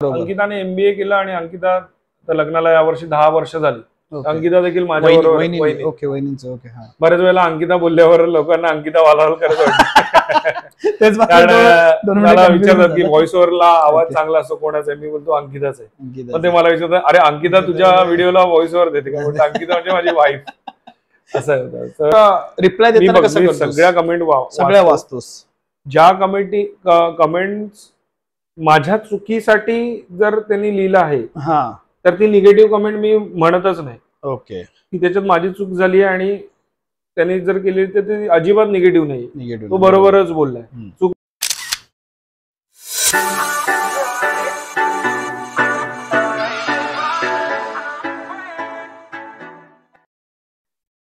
अंकिताने MBA केलं आणि अंकिता लग्नाला यावर्षी 10 वर्ष झाली. अंकिता देखील माझ्याबरोबर. ओके वहिनींचं ओके. हा बऱ्याच वेळेला अंकिता बोलल्यावर लोकांना अंकिता वालावल करत वाटतं. तेच मला विचारतात की व्हॉइस ओव्हरला आवाज चांगला असतो कोणाचा, मी बोलतो अंकिताच आहे. पण ते मला विचारतात अरे अंकिता तुझ्या व्हिडिओला व्हॉइस ओव्हर देते का? म्हणतो अंकिता म्हणजे माझी वाईफ. असं होतं. रिप्लाय देताना कसं करतोस? सगळ्या कमेंट सगळ्या वाचतोस. ज्या कमेंट्स माझ्या चुकीसाठी जर त्यांनी लिहिलं आहे तर ती निगेटिव्ह कमेंट मी म्हणतच नाही. ओके. की त्याच्यात माझी चूक झाली आणि त्यांनी जर केली तर ती अजिबात निगेटिव्ह नाही, तो बरोबरच बोललाय. चूक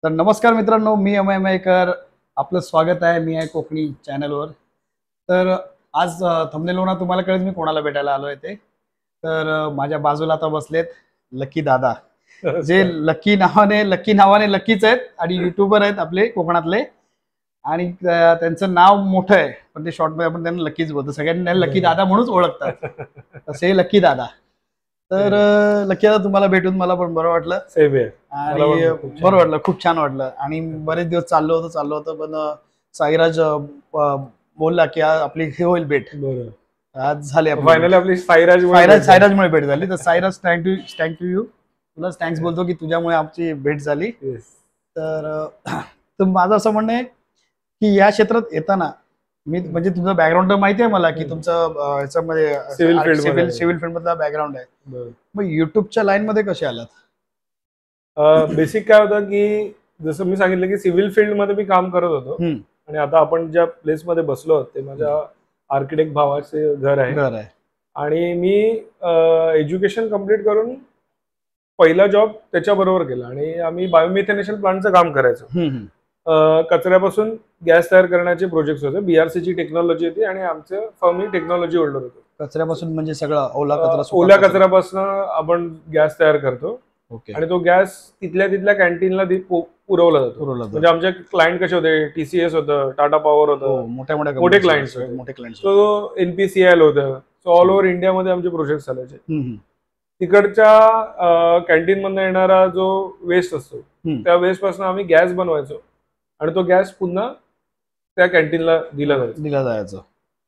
तर नमस्कार मित्रांनो, मी अमय मयेकर, आपलं स्वागत आहे मी आहे कोकणी चॅनलवर. तर आज थंबनेलवरून तुम्हाला कळेल मी कोणाला भेटायला आलोय ते. तर माझ्या बाजूला आता बसलेत लकी दादा, जे लकी नावाने लकीच आहेत आणि युट्यूबर आहेत आपले कोकणातले. आणि त्यांचं नाव मोठं आहे पण ते शॉर्ट मध्ये आपण त्यांना लकीच बोलतो. सगळ्यांना लकी दादा म्हणूनच ओळखतात, तसे लकी दादा. तर लकी दादा तुम्हाला भेटून मला पण बरं वाटलं आणि बरं वाटलं, खूप छान वाटलं. आणि बरेच दिवस चाललो होतं पण साईराज बोलला की आपली हे होईल भेट. आज झाले फायनली आपली साईराजमुळे भेट झाली. तर साईराज थँक्यू यू, तुला थँक्स बोलतो की तुझ्यामुळे आमची भेट झाली. तर माझं असं म्हणणं आहे की या क्षेत्रात येताना मी म्हणजे तुमचं बॅकग्राऊंड तर माहिती आहे मला की तुमचं ह्याच्यामध्ये सिव्हिल फील्ड मधला बॅकग्राऊंड आहे. मग युट्यूबच्या लाईन मध्ये कसे आलात? बेसिक काय होतं की जसं मी सांगितलं की सिव्हिल फील्ड मध्ये मी काम करत होतो आणि आता आपण ज्या प्लेस मध्ये बसलो ते माझ्या आर्किटेक्ट भावाचे घर आहे. आणि मी एज्युकेशन कम्प्लीट करून पहिला जॉब त्याच्याबरोबर केला आणि आम्ही बायोमिथेनेशन प्लांटचं काम करायचो. कचऱ्यापासून गॅस तयार करण्याचे प्रोजेक्ट होते. BRC ची टेक्नॉलॉजी होती आणि आमचं फर्मी टेक्नॉलॉजी होल्डर होतं. कचऱ्यापासून म्हणजे सगळं ओल्या कचऱ्यापासून आपण गॅस तयार करतो आणि तो गॅस तिथल्या कॅन्टीनला पुरवला जातो. म्हणजे आमचे क्लायंट कसे होते, TCS होतं, टाटा पॉवर होतं, मोठे क्लायंट्स होते. तो NPCIL होतं. सो ऑल ओव्हर इंडियामध्ये आमचे प्रोजेक्ट चालायचे. तिकडच्या कॅन्टीन मधून येणारा जो वेस्ट असतो त्या वेस्ट पासून आम्ही गॅस बनवायचो आणि तो गॅस पुन्हा त्या कॅन्टीनला दिला जायचा.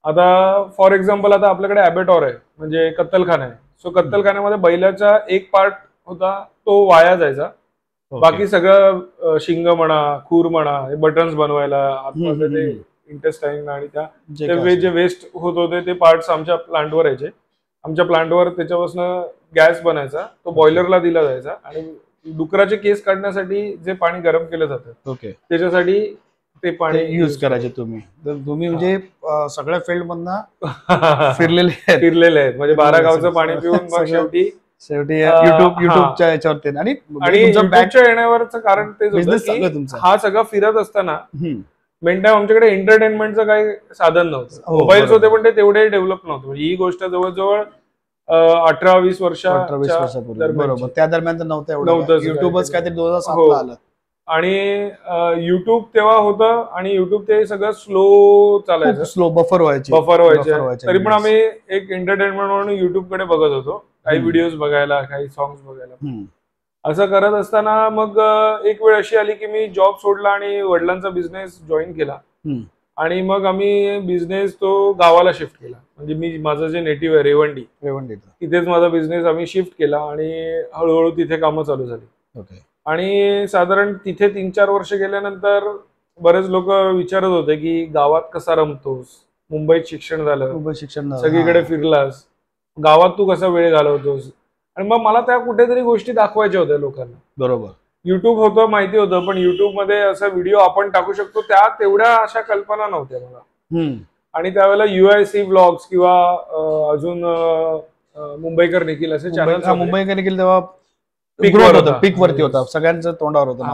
आता फॉर एक्झाम्पल आता आपल्याकडे ॲबेटॉर आहे म्हणजे कत्तलखाना आहे. सो कत्तलखान्यामध्ये बैलाचा एक पार्ट होता तो वाया जायचा. बाकी सगळं शिंग म्हणा, खूर म्हणा, हे बटन्स बनवायला आतमध्ये ते इंटेस्टाईन आणि त्या जे वेस्ट होत होते ते पार्ट्स आमच्या प्लांटवर यायचे. आमच्या प्लांटवर त्याच्यापासून गॅस बनायचा, तो बॉयलरला दिला जायचा आणि डुकराचे केस काढण्यासाठी जे पाणी गरम केलं जातं त्याच्यासाठी ते पाणी युज करायचे तुम्ही. तर तुम्ही म्हणजे सगळ्या फील्ड मधनं फिरलेले आहेत म्हणजे 12 गावचं पाणी पिऊन मग शेवटी युट्यूबच्या याच्यावरती. आणि युट्यूबच्या येण्यावरचं कारण तेच होतं, हा सगळं फिरत असताना मेन टाइम आमच्याकडे एंटरटेनमेंटचं काही साधन नव्हतं. मोबाईल्स होते पण ते तेवढे डेव्हलप नव्हतं. ही गोष्ट जवळजवळ 18-20 वर्षापूर्वी. बरोबर, त्या दरम्यान नव्हतं. युट्यूबच काहीतरी 2007 आलं आणि युट्यूब तेव्हा होतं आणि युट्यूब ते सगळं स्लो चालायचं, स्लो बफर व्हायचे. तरी पण आम्ही एक एंटरटेनमेंट म्हणून युट्यूब कडे बघत होतो, काही व्हिडिओज बघायला, काही सॉंग्स बघायला. असं करत असताना मग एक वेळ अशी आली की मी जॉब सोडला आणि वडिलांचा बिझनेस जॉईन केला. आणि मग आम्ही बिझनेस तो गावाला शिफ्ट केला. म्हणजे माझं जे नेटिव्ह आहे रेवंडी, तिथेच माझा बिझनेस आम्ही शिफ्ट केला आणि हळूहळू तिथे कामं चालू झाली. आणि साधारण तिथे 3-4 वर्ष गेल्यानंतर बरेच लोक विचारत होते की गावात कसा रमतोस, मुंबईत शिक्षण झालं, सगळीकडे फिरलास, गावात तू कसा वेळ घालवतोस. आणि मग मला त्या कुठेतरी गोष्टी दाखवायच्या होत्या लोकांना. बरोबर, युट्यूब होतं माहिती होतं पण युट्यूब मध्ये असा व्हिडिओ आपण टाकू शकतो त्या तेवढ्या अशा कल्पना नव्हत्या मला. आणि त्यावेळेला UIC ब्लॉग्स किंवा अजून मुंबईकर निखिल असे चॅनल, मुंबईकर निखिल तेव्हा पीक वरती होता, सगळ्यांचं तोंडावर होतं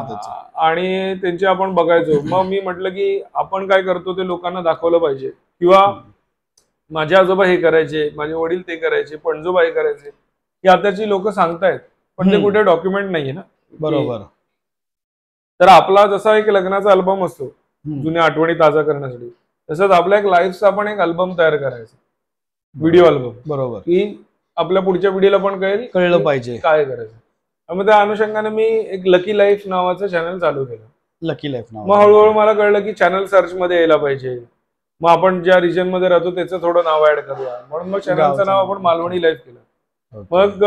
आणि त्यांचे आपण बघायचो. मग मी म्हटलं की आपण काय करतो ते लोकांना दाखवलं पाहिजे. किंवा माझे आजोबा हे करायचे, माझे वडील ते करायचे, पणजोबा हे करायचे, हे आताची लोक सांगतायत पण ते कुठे डॉक्युमेंट नाहीये ना. बरोबर. तर आपला जसा एक लग्नाचा अल्बम असतो जुन्या आठवणी ताजा करण्यासाठी, तसंच आपल्या एक लाईफचा पण एक अल्बम तयार करायचा, व्हिडिओ अल्बम. बरोबर. की आपल्या पुढच्या पिढीला पण कळलं पाहिजे काय करायचं. मग त्या अनुषंगाने मी एक लकी लाईफ नावाचं चॅनल चालू केलं. Lucky life now. मग हळूहळू मला कळलं की चॅनल सर्च मध्ये यायला पाहिजे. मग आपण ज्या रिजन मध्ये राहतो त्याचं थोडं नाव ऍड करूया म्हणून मग चॅनलचं नाव आपण मालवणी लाईफ केलं. मग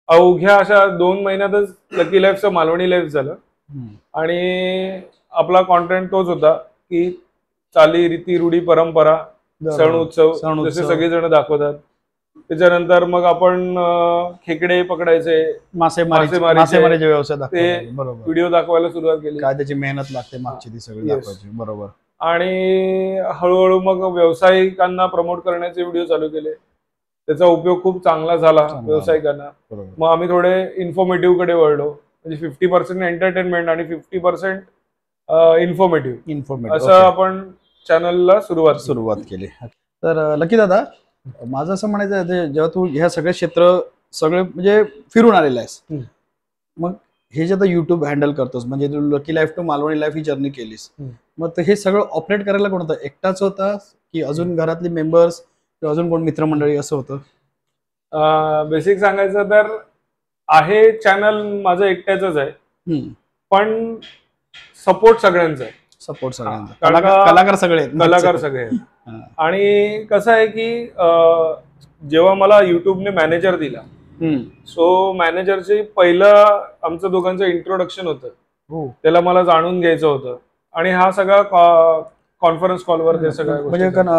अवघ्या अशा 2 महिन्यातच लकी लाईफचं मालवणी लाईफ झालं. आणि आपला कॉन्टेंट तोच होता की चाली रीती रूढी परंपरा सण उत्सव जसे सगळेजण दाखवतात. त्याच्यानंतर मग आपण खेकडे पकडायचे, मासेमारीचे व्यवसाय ते व्हिडिओ दाखवायला सुरुवात केली. काय त्याची मेहनत लागते मागची ती सगळी दाखवायची. बरोबर. आणि हळूहळू मग व्यावसायिकांना प्रमोट करण्याचे व्हिडिओ चालू केले. त्याचा उपयोग खूप चांगला झाला व्यावसायिकांना. मग आम्ही थोडे इन्फॉर्मेटिव्ह कडे वळलो. म्हणजे 50% एंटरटेनमेंट आणि 50% इन्फॉर्मेटिव्ह असं आपण चॅनलला सुरुवात केली. तर लकी दादा, माझं असं म्हणायचं आहे जेव्हा तू ह्या सगळे क्षेत्र सगळे म्हणजे फिरून आलेला आहेस, मग हे जे आता युट्यूब हँडल करतोस म्हणजे तू lucky life to Malvani life ही जर्नी केलीस, मग हे सगळं ऑपरेट करायला कोण होतं? एकटाच होता की अजून घरातले मेंबर्स किंवा अजून कोण मित्रमंडळी असं होतं? बेसिक सांगायचं तर आहे चॅनल माझं एकट्याच आहे, पण सपोर्ट सगळ्यांचा आहे. सपोर्ट सगळ्यांचा, कलाकार सगळे. आणि कसं आहे की जेव्हा मला युट्यूबने मॅनेजर दिला, सो मॅनेजरचे पहिलं आमचं दोघांचं इंट्रोडक्शन होतं. त्याला मला जाणून घ्यायचं होतं आणि हा सगळा कॉन्फरन्स कॉलवर ते सगळं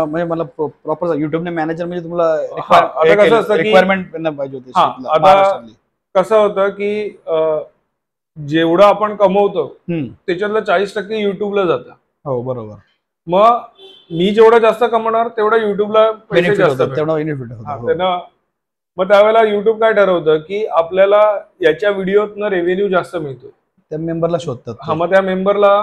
म्हणजे मला प्रॉपर युट्यूबने मॅनेजर म्हणजे तुम्हाला आता कसं असतं की रिक्वायरमेंट पाहिजे होती. आता कसं होतं की जेवढं आपण कमवतो त्याच्यातलं 40% युट्यूबला जातं. हो बरोबर. मग मी जेवढं जास्त कमवणार तेवढा युट्यूबला पैसे जास्त त्यांना. मग त्यावेळेला युट्यूब काय ठरवतं की आपल्याला याच्या व्हिडिओतनं रेव्हेन्यू जास्त मिळतो, त्या मेंबरला शोधतात. हा, मग त्या मेंबरला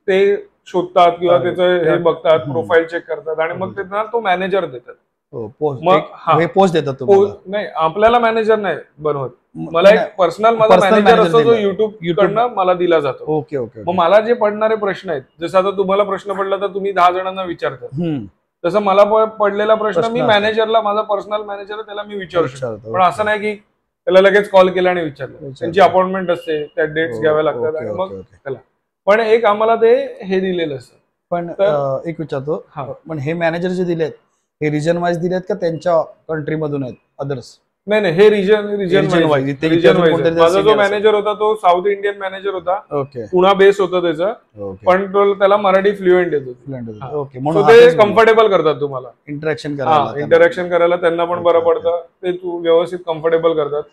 ते शोधतात किंवा त्याचं हे बघतात, प्रोफाईल चेक करतात आणि मग त्यांना तो मॅनेजर देतात. मग पोस्ट देतात. नाही, आपल्याला मॅनेजर नाही बनवत. मला एक पर्सनल माझा मॅनेजर असतो जो युट्यूब कडनं मला दिला जातो. Okay okay. मग मला जे पडणारे प्रश्न आहेत, जसं आता तुम्हाला प्रश्न पडला तर तुम्ही 10 जणांना विचारता, तसं मला पडलेला प्रश्न मी मॅनेजरला, माझा पर्सनल मॅनेजर त्याला मी विचारू शकतो. पण असं नाही की त्याला लगेच कॉल केला आणि विचारलं. त्यांची अपॉइंटमेंट असते, त्या डेट्स घ्याव्या लागतात आणि मग त्याला. पण एक आम्हाला ते हे दिलेलं असतं. पण एक विचारतो, पण हे मॅनेजर जे दिलेत हे रिजन वाईज दिलेत का त्यांच्या कंट्री मधून आहेत अदर्स? नाही नाही, हे रिजन वाईज. माझा जो मॅनेजर होता तो साऊथ इंडियन मॅनेजर होता. पुणा बेस होता त्याचा, पण तो त्याला मराठी फ्लुएंट येतो. ते कम्फर्टेबल करतात तुम्हाला इंटरॅक्शन करायला. त्यांना पण बरं पडतं, ते व्यवस्थित कम्फर्टेबल करतात.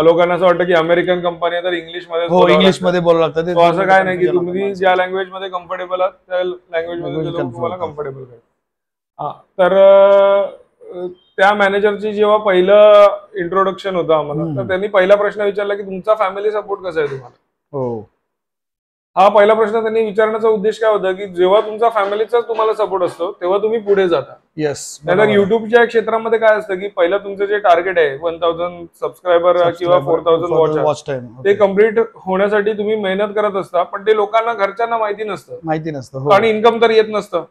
लोकांना असं वाटतं की अमेरिकन कंपनी आहे तर इंग्लिश मध्ये बोलावं लागतं. असं काय नाही की तुम्ही ज्या लँग्वेज मध्ये कम्फर्टेबल आहात त्या लँग्वेज मध्ये तुम्हाला कम्फर्टेबल करतात. तर त्या मॅनेजरची जेव्हा पहिलं इंट्रोडक्शन होतं आम्हाला, तर त्यांनी पहिला प्रश्न विचारला की तुमचा फॅमिली सपोर्ट कसा आहे तुम्हाला. हा पहिला प्रश्न त्यांनी विचारण्याचा उद्देश काय होता की जेव्हा तुमचा फॅमिलीचा तुम्हाला सपोर्ट असतो तेव्हा तुम्ही पुढे जाता. नाहीतर युट्यूबच्या क्षेत्रामध्ये काय असतं की पहिलं तुमचं जे टार्गेट आहे 1000 सबस्क्रायबर किंवा 4000 वॉच टाइम, ते कम्प्लीट होण्यासाठी तुम्ही मेहनत करत असता, पण ते लोकांना घरच्यांना माहिती नसतं आणि इन्कम तर येत नसतं.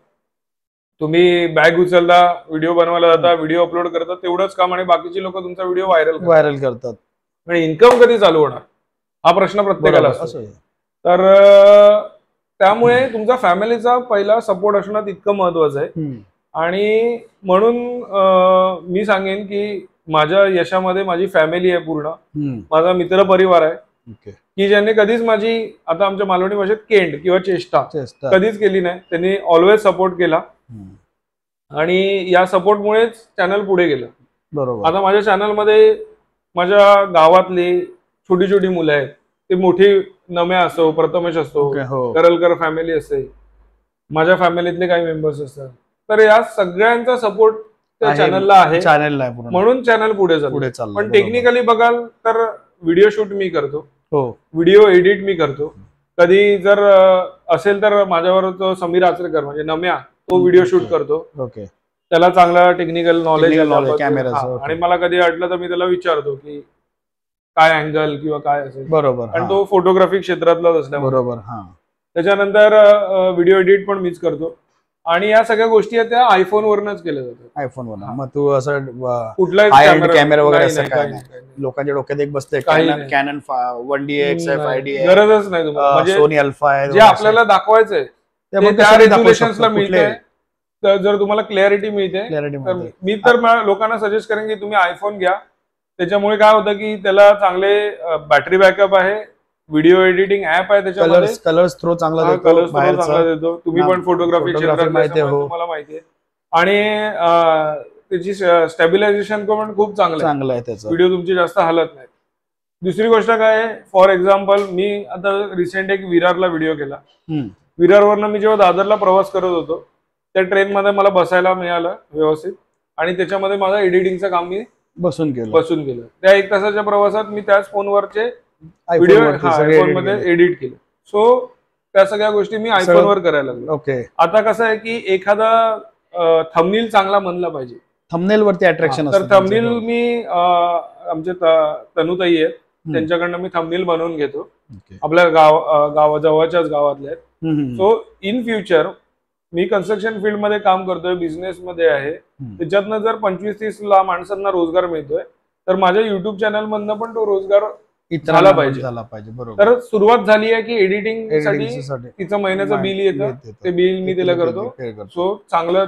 तुम्ही बॅग उचलता, व्हिडिओ बनवायला जाता, व्हिडिओ अपलोड करतात, तेवढंच काम, आणि बाकीची लोक तुमचा व्हिडिओ व्हायरल करतात. आणि इन्कम कधी चालू होणार हा प्रश्न प्रत्येकाला असतो. तर त्यामुळे तुमचा फॅमिलीचा पहिला सपोर्ट असणं तितकं महत्वाचं आहे. आणि म्हणून मी सांगेन की माझ्या यशामध्ये माझी फॅमिली आहे पूर्ण, माझा मित्र परिवार आहे की ज्यांनी कधीच माझी, आता आमच्या मालवणी भाषेत, केंड किंवा चेष्टा कधीच केली नाही. त्यांनी ऑलवेज सपोर्ट केला आणि या सपोर्टमुळेच चॅनल पुढे गेलं. बरोबर. आता माझ्या चॅनलमध्ये माझ्या गावातली छोटी छोटी मुलं आहेत, ते मोठी नम्या असो, प्रथमेश असतो, करलकर फॅमिली असते, माझ्या फॅमिलीतले काही मेंबर्स असतात. तर या सगळ्यांचा सपोर्ट त्या चॅनलला आहे, म्हणून चॅनल पुढे चालतं. पण टेक्निकली बघाल तर व्हिडिओ शूट मी करतो, व्हिडिओ एडिट मी करतो. कधी जर असेल तर माझ्यावर तो समीर आचरेकर म्हणजे नम्या, तो व्हिडिओ शूट करतो. त्याला चांगला टेक्निकल नॉलेज आणि मला कधी वाटलं तर मी त्याला विचारतो की काय अँगल किंवा काय असेल. बरोबर. आणि तो फोटोग्राफी क्षेत्रातलाच असल्यामुळे. बरोबर. त्याच्यानंतर व्हिडिओ एडिट पण मीच करतो आणि या सगळ्या गोष्टी आहेत त्या आयफोन वरनच केल्या जातात. आयफोन वर. मग तू असं कुठलाही कॅमेरा वगैरे असं काय नाही? लोकांच्या डोक्यात एक बसते कॅनन 1DX आहे, 5D गरजच नाही तुम्हाला. म्हणजे सोनी अल्फा आहे, जे आपल्याला दाखवायचंय ते त्या रेझोल्युशन्सला मिळते. तर जर तुम्हाला क्लॅरिटी मिळते तर मी तर लोकांना सजेस्ट करेन की तुम्ही आयफोन घ्या. त्याच्यामुळे काय होतं की त्याला चांगले बॅटरी बॅकअप आहे, व्हिडिओ एडिटिंग ऍप आहे त्याच्यामध्ये, कलर्स थ्रो चांगला देतो. तुम्ही पण फोटोग्राफी तुम्हाला माहिती आहे. आणि त्याची स्टॅबिलायझेशन पण खूप चांगलं आहे त्याचं. व्हिडिओ तुमची जास्त हलत नाही. दुसरी गोष्ट काय आहे, फॉर एक्झाम्पल मी आता रिसेंट एक विरारला व्हिडिओ केला. विरारवरनं मी जेव्हा दादरला प्रवास करत होतो त्या ट्रेनमध्ये मला बसायला मिळालं व्यवस्थित, आणि त्याच्यामध्ये माझं एडिटिंगचं काम मी बसून केलं. त्या 1 तासाच्या प्रवासात मी त्याच फोनवरचे व्हिडिओ आयफोनमध्ये एडिट केले. सो त्या सगळ्या गोष्टी मी आयफोनवर करायला लागलो. आता कसं आहे की एखादा थंबनेल चांगला बनला पाहिजे, थंबनेल वरती अट्रॅक्शन. तर थंबनेल मी आमचे तनुताई आहेत त्यांच्याकडनं मी थंबनेल बनवून घेतो. आपल्या जवळच्याच गावातले आहेत. So in future me construction field मध्ये काम करतोय, बिझनेस मध्ये आहे, त्याच्यातनं जर 25-30 माणसांना रोजगार मिळतोय तर माझ्या युट्यूब चॅनल मधनं पण तो रोजगार झाला पाहिजे. तर सुरुवात झाली आहे की एडिटिंग साठी तिचं महिन्याचं बिल येतं, ते बिल मी तिला करतो. सो चांगलं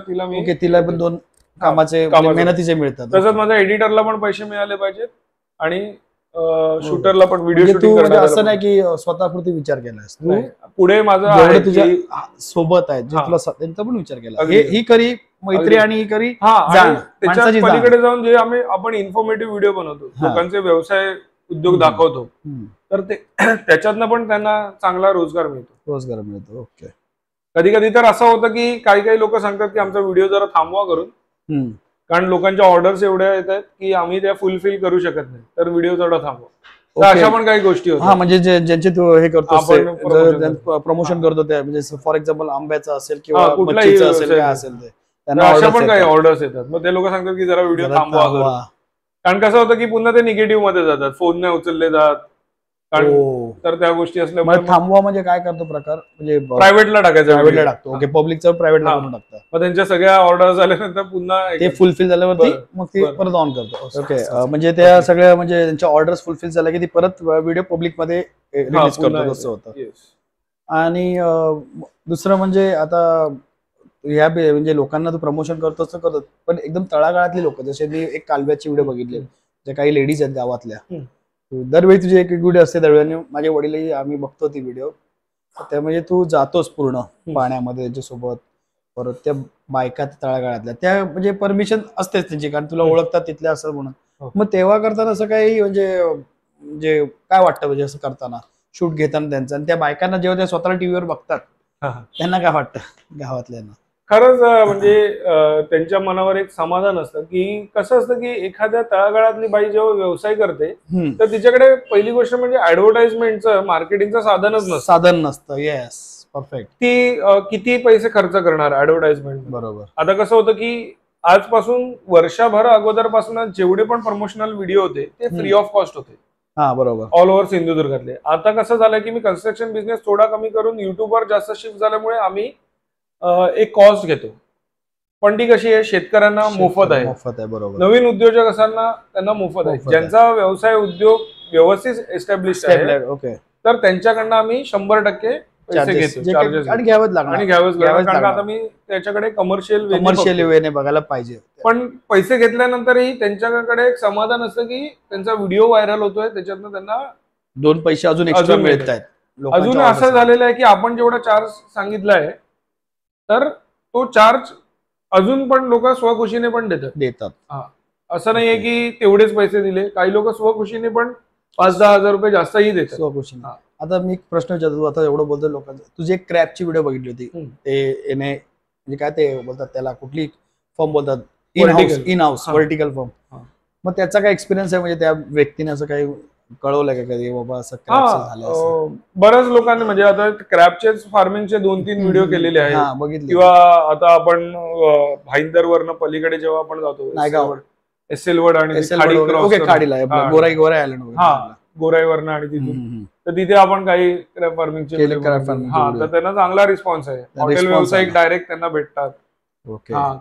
तिला पण 2 कामाचे मेहनतीचे मिळतात. तसंच माझ्या एडिटरला पण पैसे मिळाले पाहिजेत आणि शूटरला पण व्हिडिओ शूटिंग. असं नाही की स्वतःपुरती विचार केलास, पुढे माझं तुझ्या सोबत आहे जे तुला त्यांचा पण विचार केला, ही करी मैत्री आणि ही करी. त्याच्या पलीकडे जाऊन जे आपण इन्फॉर्मेटिव्ह व्हिडिओ बनवतो, लोकांचे व्यवसाय उद्योग दाखवतो, तर त्याच्यातनं पण त्यांना चांगला रोजगार मिळतो. ओके. कधी कधी तर असं होतं की काही लोक सांगतात की आमचा व्हिडिओ जरा थांबवा करून, कारण लोकांच्या ऑर्डर्स एवढ्या येत आहेत की आम्ही त्या फुलफिल करू शकत नाही, तर व्हिडिओ थोडा थांबवा. अशा पण काही गोष्टी होतात. म्हणजे ज्यांचे तू हे करतो प्रमोशन करतो त्या, म्हणजे फॉर एक्झाम्पल आंब्याचं असेल किंवा मच्छीचं असेल, काय असेल ते, त्यांना अशा पण काही ऑर्डर्स येतात. मग ते लोक सांगतात की जरा व्हिडिओ थांबवा, कारण कसं होतं की पुन्हा ते निगेटिव्ह मध्ये जातात, फोन नाही उचलले जात, तर त्या गोष्टी असल्यामुळे. थांबवा म्हणजे काय करतो प्रकार, म्हणजे प्रायव्हेटला टाकतो. ओके, पब्लिकचं प्रायव्हेटला करून टाकतो. मग त्यांच्या सगळ्या ऑर्डर झाल्यानंतर पुन्हा ते फुलफिल झाल्यावरती मग ते परत ऑन करतो. ओके, म्हणजे त्या सगळ्या म्हणजे त्यांच्या ऑर्डर्स फुलफिल झाल्या की ती परत व्हिडिओ पब्लिक मध्ये रिलीज करतो, असं होतं. आणि दुसरं म्हणजे आता ह्या म्हणजे लोकांना तू प्रमोशन करतो पण एकदम तळागाळातली लोक, जसे मी एक कालव्याची व्हिडिओ बघितले, ज्या काही लेडीज आहेत गावातल्या, दरवेळी तुझी एक व्हिडिओ असते, दरवेळी माझे वडीलही आम्ही बघतो ती व्हिडिओ. त्या म्हणजे तू जातोस पूर्ण पाण्यामध्ये त्यांच्यासोबत, परत त्या बायका तळागाळातल्या, त्या म्हणजे परमिशन असतेच त्यांची, कारण तुला ओळखतात तिथल्या असं म्हणून. मग तेव्हा करताना असं काही म्हणजे काय वाटतं, म्हणजे असं करताना शूट घेताना त्यांचं, आणि त्या बायकांना जेव्हा त्या स्वतःला टीव्हीवर बघतात त्यांना काय वाटतं गावातल्यांना? खरंच म्हणजे त्यांच्या मनावर एक समाधान असतं की कसं असतं की एखाद्या तळागाळातली बाई जेव्हा व्यवसाय करते तर तिच्याकडे पहिली गोष्ट म्हणजे ऍडव्हर्टाइजमेंटचं, मार्केटिंगचं साधन नसतं. Yes, perfect. ती किती पैसे खर्च करणार ऍडव्हर्टाइजमेंट? बरोबर. आता कसं होतं की आजपासून वर्षभर अगोदरपासून जेवढे पण प्रमोशनल व्हिडिओ होते ते फ्री ऑफ कॉस्ट होते. बरोबर. ऑल ओव्हर सिंधुदुर्गातले. आता कसं झालंय की मी कन्स्ट्रक्शन बिझनेस थोडा कमी करून युट्यूबवर जास्त शिफ्ट झाल्यामुळे आम्ही एक कॉस्ट घेतो, पण ती कशी आहे, शेतकऱ्यांना मोफत आहे. बरोबर. नवीन उद्योजक असताना त्यांना मोफत आहे. ज्यांचा व्यवसाय उद्योग व्यवस्थित एस्टॅब्लिश आहे, तर त्यांच्याकडनं आम्ही 100% पैसे घेतो, आणि घ्यावंच लागणार, कारण आता मी त्याच्याकडे कमर्शियल वेने बघायला पाहिजे. पण पैसे घेतल्यानंतरही त्यांच्याकडे एक समाधान असतं की त्यांचा व्हिडिओ व्हायरल होतोय, त्याच्यातनं त्यांना 2 पैसे अजून एक्स्ट्रा मिळत आहेत. अजून असं झालेलं आहे की आपण जेवढा चार्ज सांगितला आहे तर तो चार्ज अजून पण लोक स्वखुशीने पण देतात. असं नाहीये की तेवढेच पैसे दिले, काही लोक स्वखुशीने पण 5-10 हजार रुपये जास्तही देतात स्वखुशीने. आता मी एक प्रश्न विचारतो, तू आता एवढं बोलतो लोकांचं, तुझी एक क्रॅपची व्हिडिओ बघितली होती, ते येणे म्हणजे काय ते बोलतात त्याला, कुठली फॉर्म बोलतात, इन हाऊस व्हर्टिकल फॉर्म. मग त्याचा काय एक्सपिरियन्स आहे, म्हणजे त्या व्यक्तीने असं काही कळवलं का कधी, बाबा असं झालं? बऱ्याच लोकांनी म्हणजे आता क्रॅबचेच फार्मिंगचे 2-3 व्हिडिओ केलेले आहेत, बघितले. किंवा आता आपण भाईंदर वरनं पलीकडे जेव्हा आपण जातो, नायगाव, एसएल वड आणि खाडीला गोराई आयलंड, गोराईवरनं आणि तिथून. तर तिथे आपण काही क्रॅब फार्मिंगचे हा, तर त्यांना चांगला रिस्पॉन्स आहे. हॉटेल व्यावसायिक डायरेक्ट त्यांना भेटतात.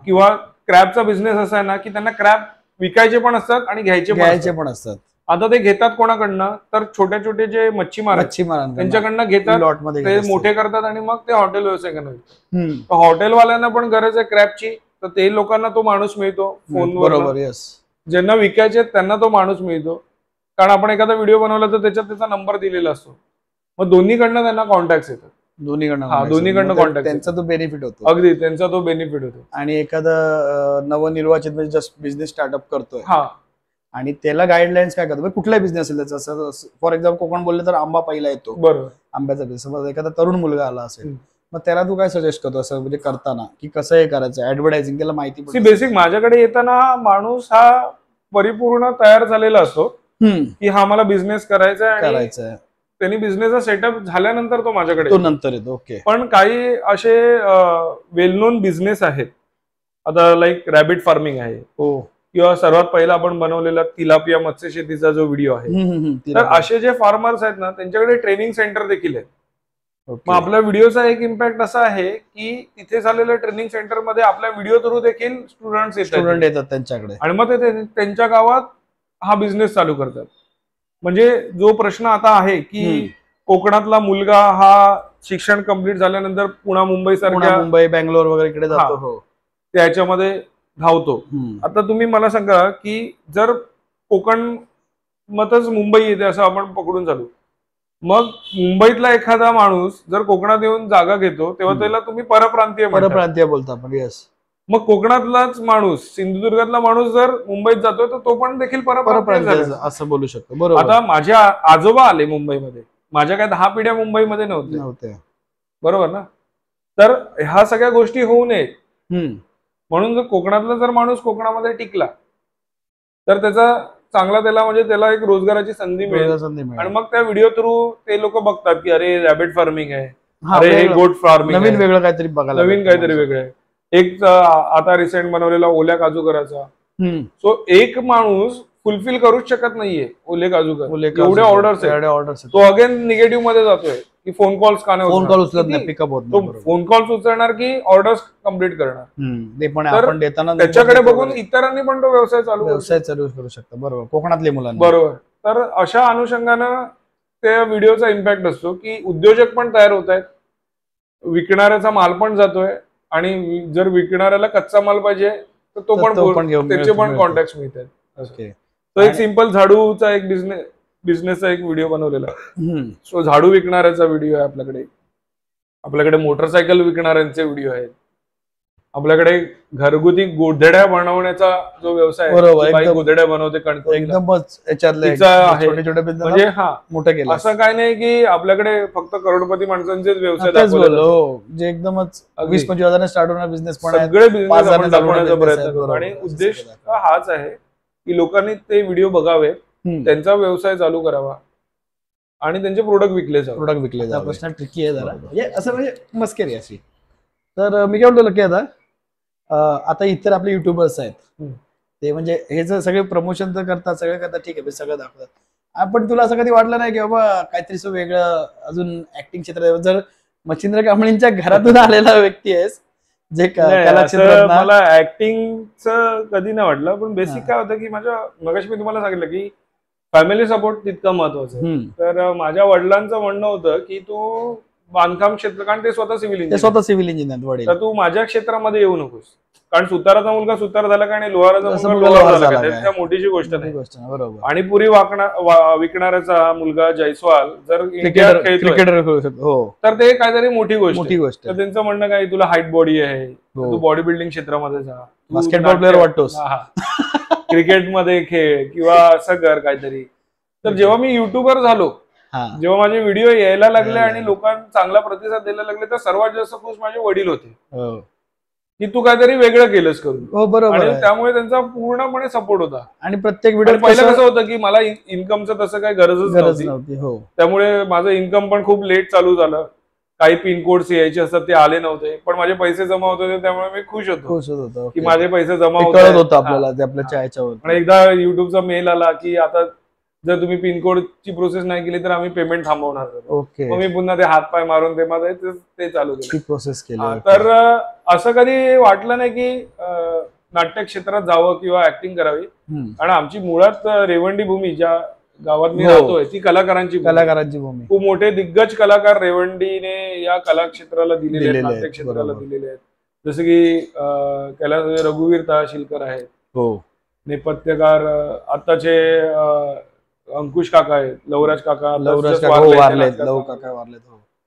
किंवा क्रॅबचा बिझनेस असा आहे ना की त्यांना क्रॅब विकायचे पण असतात आणि घ्यायचे पण असतात. आता ते घेतात कोणाकडनं, तर छोटे छोटे जे मच्छीमार त्यांच्याकडनं घेतात, ते मोठे करतात आणि मग ते हॉटेल व्यावसायिकांना विकतात. हॉटेलवाल्यांना पण गरज आहे क्रॅबची, तर ते लोकांना तो माणूस मिळतो फोनवर. ज्यांना विकायचे त्यांना तो माणूस मिळतो, कारण आपण एखादा व्हिडिओ बनवला तर त्याच्यात त्याचा नंबर दिलेला असतो. मग दोन्हीकडनं त्यांना कॉन्टॅक्ट येतात. दोन्हीकडनं कॉन्टॅक्ट, त्यांचा तो बेनिफिट होतो. अगदी त्यांचा तो बेनिफिट होतो. आणि एखादा नवनिर्वाचित म्हणजे जस्ट बिझनेस स्टार्टअप करतोय आणि त्याला गाईडलाईन्स काय करतो, कुठलाही बिझनेस असेल त्याचा. फॉर एक्झाम्पल कोकण बोलले तर आंबा पहिला येतो, बरोबर, आंब्याचा बिझनेस. एखादा तरुण मुलगा आला असेल, मग त्याला तू काय सजेस्ट करतो असं म्हणजे करताना, की कसं हे करायचं, ऍडव्हर्टायझिंग त्याला माहिती? बेसिक माझ्याकडे येताना माणूस हा परिपूर्ण तयार झालेला असतो की हा मला बिझनेस करायचा आहे. त्यांनी बिझनेसचा सेटअप झाल्यानंतर तो माझ्याकडे नंतर येतो. ओके. पण काही असे वेल नोन बिझनेस आहेत, आता लाईक रॅबिट फार्मिंग आहे, किंवा सर्वात पहिला आपण बनवलेला तिलापिया मत्स्य शेतीचा जो व्हिडिओ आहे, तर असे जे फार्मर्स आहेत ना त्यांच्याकडे ट्रेनिंग सेंटर देखील आहे. मग आपल्या व्हिडिओचा एक इम्पॅक्ट असा आहे की तिथे झालेल्या ट्रेनिंग सेंटर मध्ये आपल्या व्हिडिओ थ्रू देखील स्टुडंट येतात त्यांच्याकडे, आणि मग ते त्यांच्या गावात हा बिझनेस चालू करतात. म्हणजे जो प्रश्न आता आहे की कोकणातला मुलगा हा शिक्षण कंप्लीट झाल्यानंतर मुंबई बँगलोर वगैरे इकडे जातो, त्याच्यामध्ये धावतो. आता तुम्ही मला सांगा की जर कोकण मतच मुंबई येते असं आपण पकडून चालू, मग मुंबईतला एखादा माणूस जर कोकणात येऊन जागा घेतो तेव्हा त्याला तुम्ही परप्रांतीय बोलता आपण. मग कोकणातलाच माणूस, सिंधुदुर्गातला माणूस जर मुंबईत जातोय तर तो पण देखील परप्रांतीय असं बोलू शकतो. बरोबर. आता माझे आजोबा आले मुंबईमध्ये, माझ्या काय 10 पिढ्या मुंबईमध्ये नव्हत्या, बरोबर ना. तर ह्या सगळ्या गोष्टी होऊ नयेत म्हणून जर कोकणातला जर माणूस कोकणामध्ये टिकला तर त्याचा चांगला त्याला एक रोजगाराची संधी मिळेल. आणि मग त्या व्हिडिओ थ्रू ते लोक बघतात की अरे रॅबिट फार्मिंग आहे, अरे हे गोट फार्मिंग, नवीन वेगळं काहीतरी बघायला, नवीन काहीतरी वेगळं आहे. एक आता रिसेंट बनवलेला ओल्या काजूकराचा, सो एक माणूस फुलफिल करूच शकत नाहीये ओले काजूकर, एवढे ऑर्डर्स, तो अगेन निगेटिव्ह मध्ये जातोय की फोन कॉल्स का नाही, फोन कॉल उचलत नाही, पिकअप होत नाही. फोन कॉल्स उचलणार की ऑर्डर्स कम्प्लीट करणार, ते पण आपण देताना त्याच्याकडे बघून इतरांनी पण तो व्यवसाय चालू करू शकतो. बरोबर, कोकणातले मुलांना. बरोबर. तर अशा अनुषंगानं त्या व्हिडिओचा इम्पॅक्ट असतो की उद्योजक पण तयार होत आहेत, विकणाऱ्याचा माल पण जातोय, आणि जर विकणाऱ्याला कच्चा माल पाहिजे तर तो पण त्याचे पण कॉन्टॅक्ट मिळतात. तो एक सिंपल झाडूचा एक बिझनेसचा एक व्हिडिओ बनवलेला, सो झाडू विकणाऱ्याचा व्हिडिओ आहे आपल्याकडे मोटरसायकल विकणाऱ्यांचे व्हिडिओ आहेत, आपल्याकडे घरगुती गोधड्या बनवण्याचा जो व्यवसाय आहे, गोधड्या बनवते एकदमच म्हणजे मोठं केलं. असं काय नाही की आपल्याकडे फक्त करोडपती माणसांचेच व्यवसाय जे एकदमच 20-25 हजारांनी स्टार्ट होणार बिझनेस, सगळे बिझनेस आपण दाखवण्याचा प्रयत्न करतो. आणि उद्देश हाच आहे की लोकांनी ते व्हिडिओ बघावे, त्यांचा व्यवसाय चालू करावा आणि त्यांचे प्रोडक्ट विकले जावे. प्रश्न ट्रिकी आहे जरा, असं म्हणजे मस्करी अशी. तर मी काय म्हणतो की आता इतर आपले युट्यूबर्स आहेत, ते म्हणजे हे जर सगळे प्रमोशन तर करतात, सगळे करतात, ठीक आहे, सगळं दाखवतात. पण तुला असं कधी वाटलं नाही की बाबा काहीतरी वेगळं अजून ऍक्टिंग क्षेत्रात, जर मच्छिंद्र कांबळींच्या घरातून आलेला व्यक्ती आहेस, जे मला ऍक्टिंगचं कधी नाही वाटलं. पण बेसिक काय होतं की मगाशी मी तुम्हाला सांगितलं की फॅमिली सपोर्ट तितका महत्वाचा आहे. तर माझ्या वडिलांचं म्हणणं होतं की तू बांधकाम क्षेत्र, कारण ते स्वतः सिव्हिल इंजिनियर, तर तू माझ्या क्षेत्रामध्ये येऊ नकोस, कारण सुताराचा मुलगा सुतार झाला का आणि लोहाराचा मुलगा लोहार झाला का, त्या मोठीची गोष्ट नाही. आणि पुरी विकणाऱ्याचा मुलगा जयस्वाल जर क्रिकेटर तर ते काहीतरी मोठी गोष्ट. तर त्यांचं म्हणणं काय, तुला हाईट बॉडी आहे, तू बॉडी बिल्डिंग क्षेत्रामध्ये जा, बास्केटबॉल प्लेअर वाटतोस, क्रिकेटमध्ये खेळ किंवा असं कर काहीतरी. तर जेव्हा मी युट्यूबर झालो, जेव्हा माझे व्हिडिओ यायला लागले आणि लोकांना चांगला प्रतिसाद द्यायला लागले, तर सर्वात जास्त खुश माझे वडील होते की तू काहीतरी वेगळं केलंस करून. बरोबर. त्यामुळे त्यांचा पूर्णपणे सपोर्ट होता. आणि प्रत्येक व्हिडिओ पहिलं कसं होतं की मला इन्कमचं तसं काही गरजच नव्हती, त्यामुळे माझं इन्कम पण खूप लेट चालू झालं. काही पिनकोड्स यायचे असतात ते आले नव्हते, पण माझे पैसे जमा होत होते, त्यामुळे मी खुश होतो की माझे पैसे जमा होत आपल्याला आपल्या. एकदा युट्यूबचा मेल आला की आता जर तुम्ही पिनकोडची प्रोसेस नाही केली तर आम्ही पेमेंट थांबवणार. ओके. मग मी पुन्हा ते हातपाय मारून ते माझं ते चालू केलं, प्रोसेस केली. तर असं कधी वाटलं नाही की नाट्य क्षेत्रात जावं किंवा ऍक्टिंग करावी. कारण आमची मुळात रेवंडी भूमी ज्या गावात मी राहतोय ती कलाकारांची भूमी. खूप मोठे दिग्गज कलाकार रेवंडीने या कला क्षेत्राला दिलेले आहेत, नाट्य क्षेत्राला दिलेले आहेत. जसं की कैलास रघुवीर तहसीलकर आहेत, नेपथ्यकार आताचे अंकुश काका आहेत, लवराज काका वारलेत.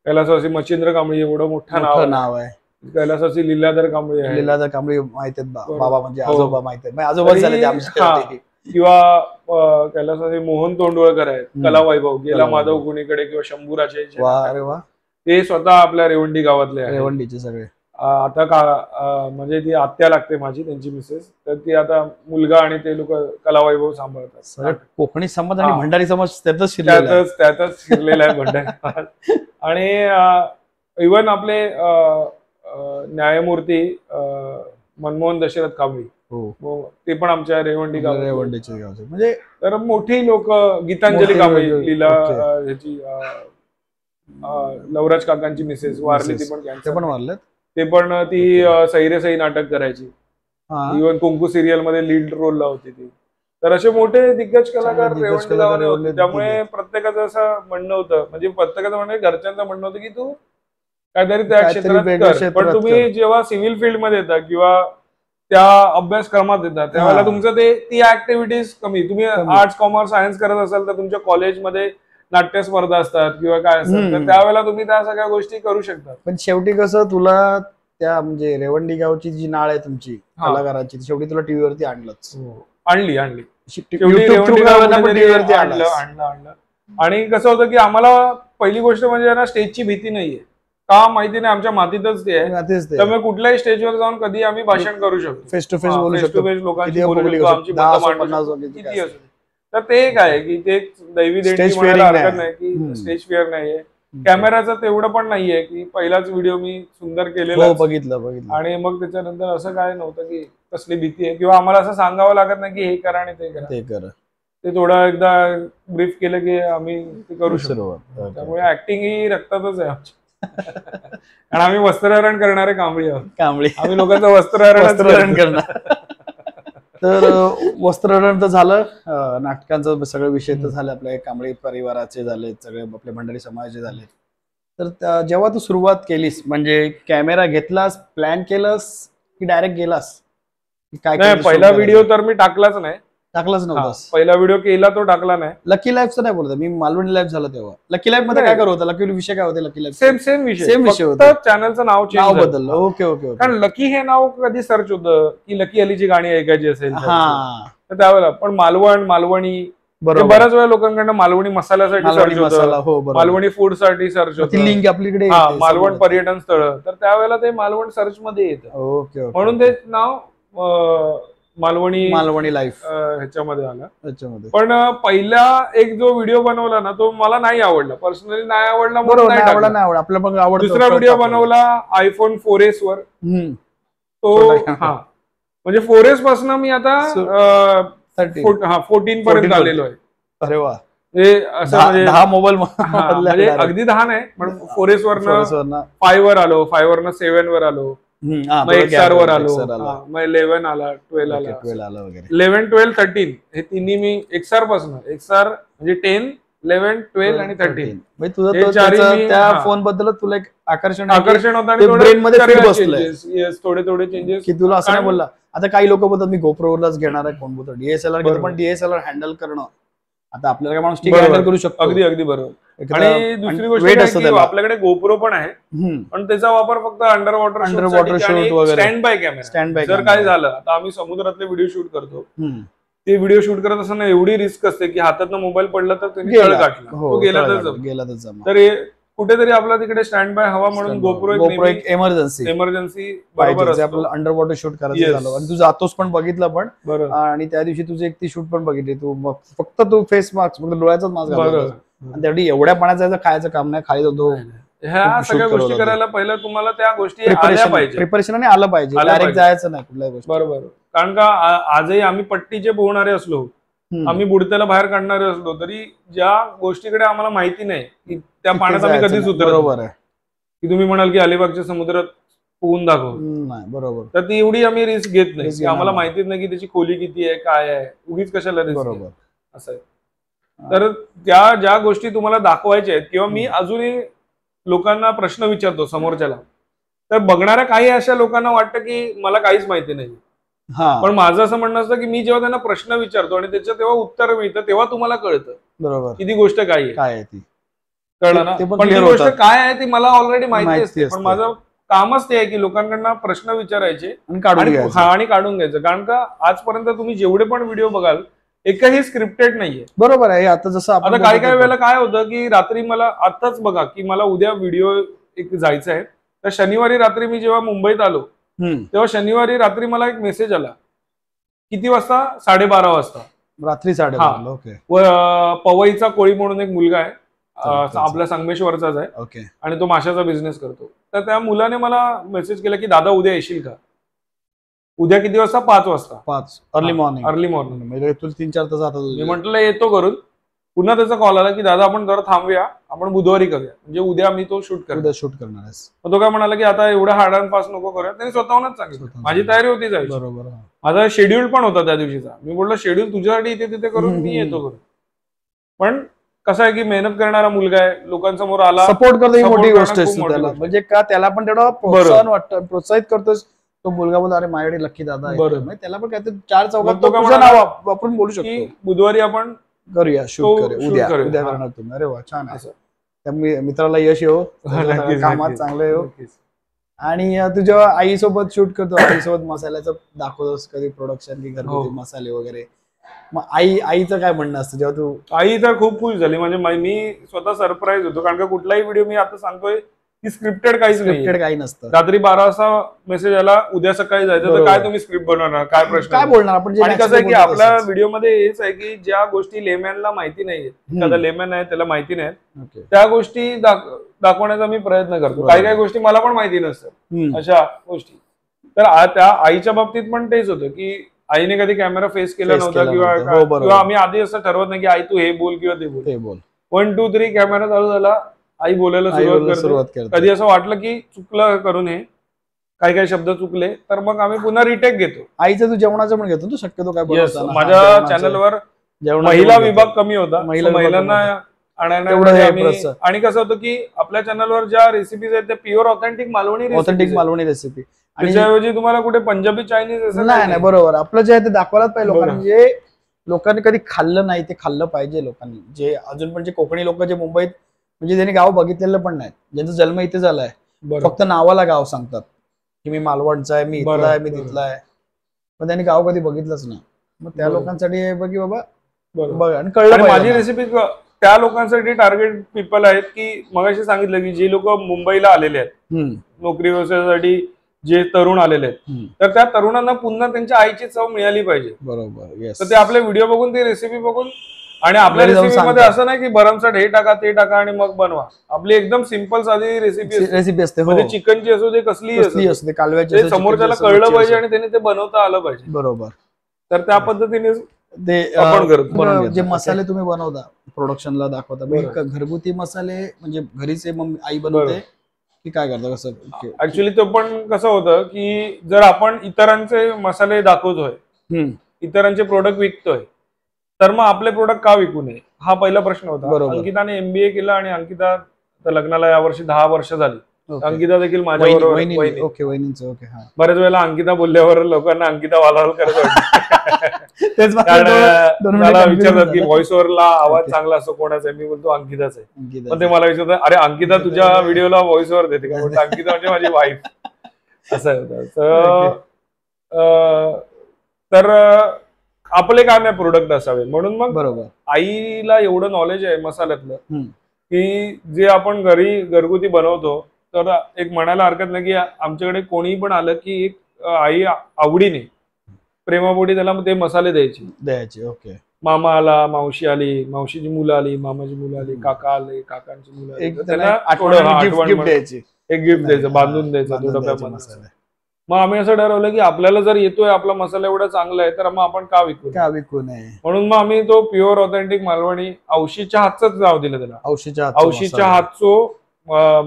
कैलासवासी मच्छिंद्र कांबळी एवढं मोठं नाव आहे. कैलासवासी लीलाधर कांबळी आहे. लीलाधर कांबळी माहित आहेत, बाबा म्हणजे आजोबा माहित आहेत, आजोबा झाले आमचे. किंवा कैलासवासी मोहन तोंडवळकर आहेत, कला वैभव, गेला माधव कुणीकडे किंवा शंभूराचे, ते स्वतः आपल्या रेवंडी गावातले आहेत. रेवंडीचे सगळे. आता म्हणजे ती आत्या लागते माझी, त्यांची मिसेस, तर ती आता मुलगा आणि ते लोक कला वैभव सांभाळतात. कोकणी समाज आणि भंडारी समाज त्यातच शिरलेला आहे भंडारी. आणि इव्हन आपले न्यायमूर्ती मनमोहन दशरथ कांबळी, ते पण आमच्या रेवंडीचे गावचे. म्हणजे तर मोठी लोक, गीतांजली कांबळी, लीला ह्याची लवराज काकांची मिसेस वारली, ती पण वारलेत. ते पण ती सैरे सई नाटक करायची, इव्हन कुंकू सिरियल मध्ये लीड रोलला होती ती. तर असे मोठे दिग्गज कलाकार रेवंडी होते. त्यामुळे प्रत्येकाचं असं म्हणणं होतं, म्हणजे प्रत्येकाचं म्हणणं, घरच्यांचं म्हणणं होतं की तू काहीतरी त्या क्षेत्रात कर. पण तुम्ही जेव्हा सिव्हिल फील्ड मध्ये येता किंवा त्या अभ्यासक्रमात येतात त्यावेळेला तुमचं ती ऍक्टिव्हिटीज कमी. तुम्ही आर्ट्स, कॉमर्स, सायन्स करत असाल तर तुमच्या कॉलेजमध्ये नाट्य स्पर्धा असतात किंवा काय असतात, तर त्यावेळेला तुम्ही त्या सगळ्या गोष्टी करू शकता. पण शेवटी कसं तुला त्या म्हणजे रेवंडी गावची जी नाळ आहे तुमची कलाकाराची, शेवटी तुला टीव्ही वरती आणली आणलं. आणि कसं होतं की आम्हाला पहिली गोष्ट म्हणजे ना स्टेजची भीती नाहीये, का माहिती नाही, आमच्या मातीतच ते आहे. त्यामुळे कुठल्याही स्टेजवर जाऊन कधी आम्ही भाषण करू शकतो, फेस टू फेस बोलू शकतो, लोकांची आमची किती असू. तर ते एक आहे की ते दैवी देणगी म्हणायला हरकत नाही की स्टेज फिअर नाहीये. कॅमेराचं तेवढं पण नाहीये की पहिलाच व्हिडिओ मी सुंदर केलेला बघितलं आणि मग त्याच्यानंतर असं काय नव्हतं की कसली भीती आहे किंवा आम्हाला असं सांगावं लागत नाही की हे करा आणि ते करा. ते थोडं एकदा ब्रीफ केलं की आम्ही ते करू शकतो. त्यामुळे ऍक्टिंग ही रक्तातच आहे आमच्या. कारण आम्ही वस्त्रहरण करणारे कांबळी आहोत. आम्ही लोकांचं वस्त्रहरण करणार. तर वस्त्रहरण तर झालं, नाटकांचा सगळे विषय तर झाले, आपल्या कांबळी परिवाराचे झाले, सगळे आपल्या भंडारी समाजाचे झाले. तर जेव्हा तू सुरुवात केलीस, म्हणजे कॅमेरा घेतलास, प्लॅन केलंस की डायरेक्ट गेलास? काय पहिला व्हिडिओ तर मी टाकलाच नव्हता. पहिला व्हिडिओ केला तो टाकला नाही. लकी लाईफचं नाही बोलत मी, मालवणी लाईफ झालं तेव्हा. लकी लाईफ मध्ये काय करत होतं? लकी विषय काय होते? लकी लाईफ सेम विषय होतं, चॅनलचं नाव बदललं. ओके. कारण लकी हे नाव कधी सर्च होतं की लकी अलीची गाणी ऐकायची असेल तर त्यावेळेला. पण मालवणी बऱ्याच वेळा लोकांकडनं मालवणी मसाल्यासाठी सर्च होतं, मालवणी फूड साठी सर्च होतं, लिंक आपल्याकडे मालवण पर्यटन स्थळ, तर त्यावेळेला ते मालवण सर्च मध्ये येतं. म्हणून ते नाव मालवणी लाईफ ह्याच्यामध्ये आला. पण पहिला एक जो व्हिडिओ बनवला ना तो मला नाही आवडला, पर्सनली नाही आवडला. दुसरा व्हिडिओ बनवला आयफोन 4S वर, तो म्हणजे 4S पासून मी आता 14 पर्यंत आलेलो आहे. अरे वा. असं म्हणजे मोबाईल अगदी 10 नाही, पण 4S वरनं 5 वर आलो, 5 वरनं 7 वर आलो, मग XR वर आलो, मग 11 आला, 12 आला वगैरे. 11, 12, 13 हे तिन्ही मी XR पासून, XR म्हणजे 10, 11, 12 आणि 13. तुझं त्या फोन बद्दल तुला एक आकर्षण होतं आणि थोडे चेंजेस की तुला असं नाही बोलला. आता काही लोक बोलतात मी गोप्रोवरलाच घेणार आहे, कोण बोलतो DSLR घेतो, पण DSLR हँडल करणं आता आपल्याला काय माणूस हँडल करू शकतो. अगदी बरोबर. आणि दुसरी गोष्ट आपल्याकडे गोप्रो पण आहे, पण त्याचा वापर फक्त अंडर वॉटर शूट वगैरे, स्टँड बाय कॅमेरा. जर काय झालं, आता आम्ही समुद्रातले व्हिडिओ शूट करतो, ते व्हिडिओ शूट करत असताना एवढी रिस्क असते की हातातनं मोबाईल पडला तर त्यांनी तळ काढला, तो गेला तर कुठेतरी आपला तिकडे स्टँड बाय हवा म्हणून गोप्रो एक एमर्जन्सी बरोबर आपल्याला अंडर वॉटर शूट करायचं झालं. आणि तू जातोस पण बघितलं पण, आणि त्या दिवशी तुझे एक ती शूट पण बघितली तू, फक्त तू फेस मास्क, फक्त डोळ्याचाच मास्क घालतो, आणि त्यासाठी एवढ्या पाण्यात जायचं खायचं काम नाही, खाली जातो. ह्या सगळ्या गोष्टी करायला पहिलं तुम्हाला त्या गोष्टी आल्या पाहिजे, प्रिपरेशन आणि आलं पाहिजे, डायरेक्ट जायचं नाही कुठल्याही गोष्टी. बरोबर. कारण का आजही आम्ही पट्टीचे पोहणारे असलो आम्ही बुडत्याला बाहेर काढणारे असलो तरी ज्या गोष्टीकडे आम्हाला माहिती नाही की त्या पाण्यात आम्ही कधीच उतरत, बरोबर आहे, की तुम्ही म्हणाल की अलिबागच्या समुद्रात पोहून दाखव, बरोबर, तर ती एवढी आम्ही रिस्क घेत नाही. आम्हाला माहितीच नाही की त्याची खोली किती आहे, काय आहे, उगीच कशाला रिस्क. बरोबर, असं आहे. तर त्या ज्या गोष्टी तुम्हाला दाखवायच्या आहेत किंवा मी अजूनही लोकांना प्रश्न विचारतो समोरच्याला, तर बघणाऱ्या काही अशा लोकांना वाटतं की मला काहीच माहिती नाही. पण माझं असं म्हणणं असतं की मी जेव्हा त्यांना प्रश्न विचारतो आणि त्याचं तेव्हा उत्तर मिळतं तेव्हा तुम्हाला कळतं बरोबर की ती गोष्ट काय आहे ती. कळलं ना. पण ती गोष्ट काय आहे ती मला ऑलरेडी माहिती असते, पण माझं कामच ते आहे की लोकांकडनं प्रश्न विचारायचे आणि काढून घ्यायचं. कारण का आजपर्यंत तुम्ही जेवढे पण व्हिडिओ बघाल एकही स्क्रिप्टेड नाहीये. बरोबर आहे. आता जसं आता काही वेळेला काय होतं की रात्री मला आताच बघा की मला उद्या व्हिडिओ एक जायचं आहे, तर शनिवारी रात्री मी जेव्हा मुंबईत आलो तेव्हा शनिवारी रात्री मला एक मेसेज आला. किती वाजता? 12:30 वाजता रात्री 12:30. ओके. पवईचा कोळी म्हणून एक मुलगा आहे, आपल्या संगमेश्वरचाच आहे. ओके. आणि तो माशाचा बिझनेस करतो. तर त्या मुलाने मला मेसेज केला की दादा उद्या येशील का? उद्या किती वाजता? 5 वाजता. 5 अर्ली मॉर्निंग म्हणजे 3-4 तास आता. मी म्हटलं येतो करून. पुन्हा त्याचा कॉल आला की दादा आपण जरा थांबूया, आपण बुधवारी करूया, म्हणजे उद्या मी तो शूट करणार आहे. तो काय म्हणाला की आता एवढा हार्ड अँड फास्ट नको करूया. त्यांनी स्वतःहूनच सांगितलं. माझी तयारी होती जायची. बरोबर. माझा शेड्यूल पण होता त्या दिवशीचा. मी बोललो शेड्यूल तुझ्यासाठी इथे तिथे करून मी येतो करून. पण कसं आहे की मेहनत करणारा मुलगा आहे, लोकांसमोर आला, सपोर्ट करतो, ही मोठी गोष्ट आहे त्याला. म्हणजे का त्याला पण तेवढं प्रोत्साहन वाटतं, प्रोत्साहित करतोस. तो मुलगा बोलतो अरे माझ्याकडे लक्की दादा आहे, त्याला पण काहीतरी 4 चौघात तुझं नाव आपण बोलू शकतो. बुधवारी आपण करूया, शूट करूया, उद्या करणार तुम्ही. अरे वा, छान आहे. त्या मित्राला यश येऊ, कामात चांगलं येऊ. आणि तू जेव्हा आईसोबत शूट करतो, आईसोबत मसाल्याचं दाखवतोस कधी प्रोडक्शन की घरगुती मसाले वगैरे, मग आईचं काय म्हणणं असतं जेव्हा तू? आई तर खूप खुश झाली. म्हणजे मी स्वतः सरप्राईज होतो, कारण का कुठलाही व्हिडिओ मी आता सांगतोय की स्क्रिप्टेड काही नसतं. रात्री 12 वाजता मेसेज आला उद्या सकाळी जायचं, तर काय तुम्ही स्क्रिप्ट बनवणार, काय प्रश्न काय बोलणार आपण? आणि कसं आहे की आपल्या व्हिडिओमध्ये हेच आहे की ज्या गोष्टी लेमॅनला माहिती नाहीये, एखादा लेमॅन आहे त्याला माहिती नाही, त्या गोष्टी दाखवण्याचा मी प्रयत्न करतो. काही गोष्टी मला पण माहिती नसतात अशा गोष्टी. तर त्या आईच्या बाबतीत पण तेच होतं की आईने कधी कॅमेरा फेस केला नव्हता किंवा आम्ही आधी असं ठरवत नाही की आई तू हे बोल किंवा ते बोल. 1 2 3 कॅमेरा चालू झाला, आई बोलायला सुरुवात करते. कधी असं वाटलं की चुकलं करून हे काही शब्द चुकले तर मग आम्ही पुन्हा रिटेक घेतो. आईचं तू जेवणाचं पण घेतो तू शक्यतो? काय माझ्या चॅनलवर महिला विभाग कमी होता, महिलांना आणायला. आणि कसं होतं की आपल्या चॅनलवर ज्या रेसिपीज आहेत त्या प्युअर ऑथेंटिक मालवणी रेसिपी, त्याच्याऐवजी तुम्हाला कुठे पंजाबी चायनीज नाही. बरोबर. आपलं जे आहे ते दाखवायलाच पाहिजे लोकांनी. जे लोकांनी कधी खाल्लं नाही ते खाल्लं पाहिजे लोकांनी. जे अजून पण जे कोकणी लोक जे मुंबईत म्हणजे त्यांनी गाव बघितलेलं पण नाही, ज्यांचा जन्म इथे झालाय, फक्त नावाला गाव सांगतात की मी मालवणचा आहे, मी इथला आहे, मी तिथला आहे, पण त्यांनी गाव कधी बघितलंच नाही. मग त्या लोकांसाठी बघी बाबा बघा आणि कळलं. माझी रेसिपी त्या लोकांसाठी टार्गेट पीपल आहेत की मगाशी सांगितलं की जे लोक मुंबईला आलेले आहेत नोकरी व्यवसायासाठी, जे तरुण आलेले आहेत, तर त्या तरुणांना पुन्हा त्यांच्या आईची चव मिळाली पाहिजे. बरोबर. तर ते आपले व्हिडिओ बघून ती रेसिपी बघून, आणि आपल्या रेसिपीमध्ये असं नाही की भरमसाठ हे टाका ते टाका आणि मग बनवा. आपली एकदम सिंपल साधी रेसिपी असते. म्हणजे चिकनची असू दे, कसलीही असते, कालव्याची, समोरच्याला कळलं पाहिजे आणि त्याने ते बनवता आलं पाहिजे. बरोबर. तर त्या पद्धतीने ते आपण करतो. जे मसाले तुम्ही बनवता, प्रोडक्शनला दाखवता, घरगुती मसाले म्हणजे घरीच आई बनवते की काय करता? कसं? ऍक्च्युअली तो पण कसं होतं की जर आपण इतरांचे मसाले दाखवतोय, इतरांचे प्रोडक्ट विकतोय, तर मग आपले प्रोडक्ट का विकू नये हा पहिला प्रश्न होता. अंकिताने MBA केला आणि अंकिता लग्नाला यावर्षी 10 वर्ष झाली. अंकिता देखील माझ्याबरोबर. बऱ्याच वेळेला अंकिता बोलल्यावर लोकांना अंकिता वालाल करत मला विचारतात की व्हॉइस ओव्हरला आवाज चांगला असतो कोणाचा? मी बोलतो अंकिताच आहे. पण ते मला विचारतात अरे अंकिता तुझ्या व्हिडिओला व्हॉइस ओव्हर देते का? म्हणतो अंकिता म्हणजे माझी वाईफ. असं होतं. तर आपले काय नाही प्रोडक्ट असावे, म्हणून मग बरोबर आईला एवढं नॉलेज आहे मसाल्यातलं की जे आपण घरी घरगुती बनवतो. तर एक म्हणायला हरकत नाही की आमच्याकडे कोणी पण आलं की एक आई आवडीने प्रेमापोटी त्याला ते मसाले द्यायचे. ओके. मामा आला, मावशी आली, मावशीची मुलं आली, मामाची मुलं आली, काका आले, काकांची मुलं आली, त्यांना एक गिफ्ट द्यायचं, बांधून द्यायचं डब्यामध्ये. मग आम्ही असं ठरवलं की आपल्याला जर येतोय आपला मसाला एवढा चांगला आहे तर मग आपण का विकू नये, म्हणून मग आम्ही तो प्युअर ऑथेंटिक मालवणी औशीच्या हातचाच नाव दिलं त्याला. औशीच्या हातचो